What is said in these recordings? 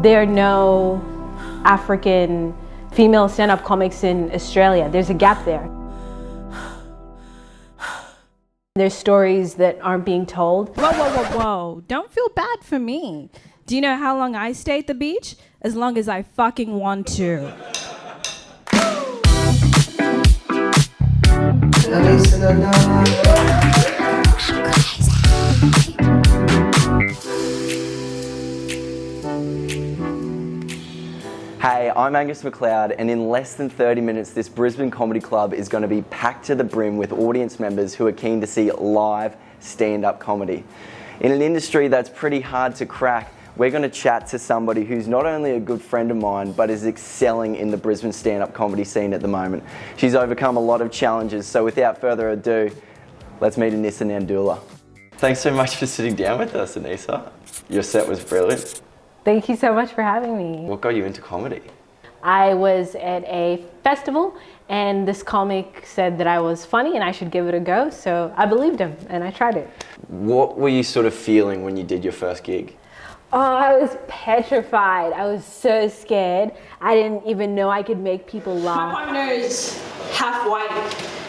there are no African female stand-up comics in Australia. There's a gap there. There's stories that aren't being told. Whoa, whoa, whoa, whoa. Don't feel bad for me. Do you know how long I stay at the beach? As long as I fucking want to. Hey, I'm Angus McLeod, and in less than 30 minutes, this Brisbane Comedy Club is going to be packed to the brim with audience members who are keen to see live stand-up comedy. In an industry that's pretty hard to crack, we're going to chat to somebody who's not only a good friend of mine, but is excelling in the Brisbane stand-up comedy scene at the moment. She's overcome a lot of challenges, so without further ado, let's meet Anissa Nandula. Thanks so much for sitting down with us, Anissa. Your set was brilliant. Thank you so much for having me. What got you into comedy? I was at a festival and this comic said that I was funny and I should give it a go, so I believed him and I tried it. What were you sort of feeling when you did your first gig? Oh, I was petrified. I was so scared. I didn't even know I could make people laugh. My partner is half white,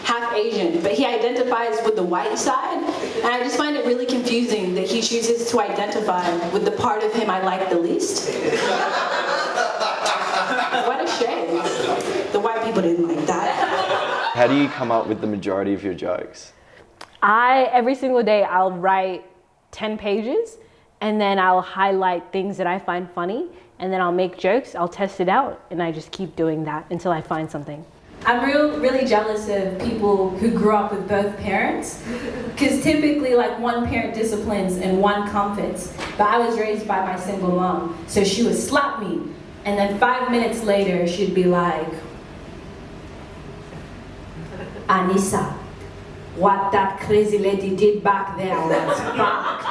half Asian, but he identifies with the white side, and I just find it really confusing that he chooses to identify with the part of him I like the least. What a shame. The white people didn't like that. How do you come up with the majority of your jokes? Every single day I'll write 10 pages and then I'll highlight things that I find funny and then I'll make jokes, I'll test it out, and I just keep doing that until I find something. I'm really jealous of people who grew up with both parents, because typically like one parent disciplines and one comforts, but I was raised by my single mom, so she would slap me and then 5 minutes later she'd be like, Anissa, what that crazy lady did back there was fucked.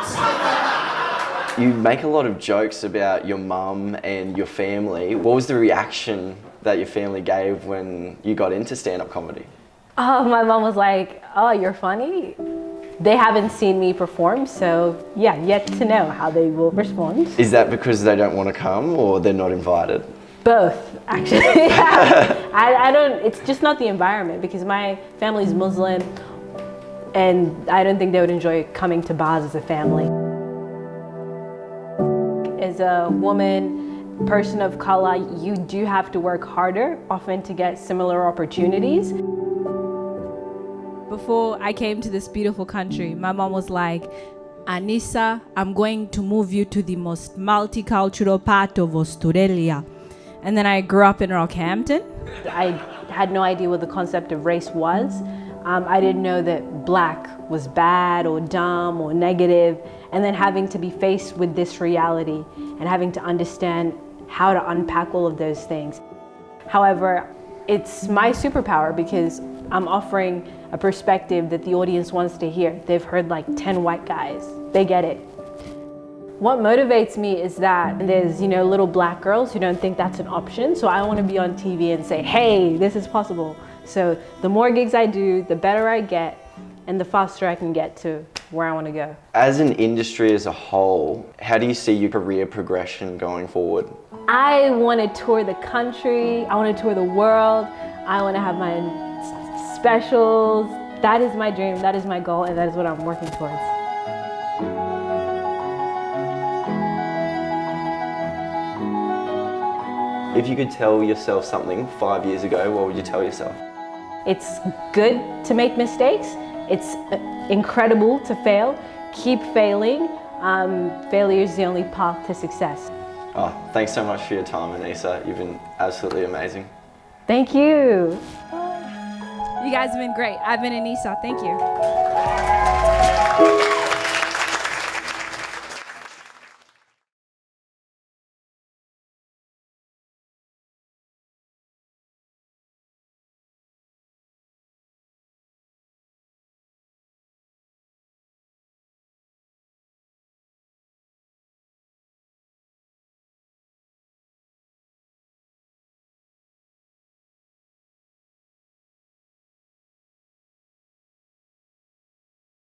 You make a lot of jokes about your mum and your family. What was the reaction that your family gave when you got into stand-up comedy? Oh, my mom was like, oh, you're funny? They haven't seen me perform, so yeah, yet to know how they will respond. Is that because they don't want to come or they're not invited? Both, actually. Yeah. I don't, it's just not the environment because my family's Muslim and I don't think they would enjoy coming to bars as a family. As a woman, person of color, you do have to work harder, often to get similar opportunities. Before I came to this beautiful country, my mom was like, Anissa, I'm going to move you to the most multicultural part of Australia. And then I grew up in Rockhampton. I had no idea what the concept of race was. I didn't know that black was bad or dumb or negative, and then having to be faced with this reality and having to understand how to unpack all of those things. However, it's my superpower because I'm offering a perspective that the audience wants to hear. They've heard like 10 white guys. They get it. What motivates me is that there's, little black girls who don't think that's an option. So I want to be on TV and say, hey, this is possible. So the more gigs I do, the better I get and the faster I can get to where I want to go. As an industry as a whole, how do you see your career progression going forward? I want to tour the country. I want to tour the world. I want to have my specials. That is my dream. That is my goal. And that is what I'm working towards. If you could tell yourself something 5 years ago, what would you tell yourself? It's good to make mistakes. It's incredible to fail. Keep failing. Failure is the only path to success. Oh, thanks so much for your time, Anissa. You've been absolutely amazing. Thank you. You guys have been great. I've been Anissa. Thank you.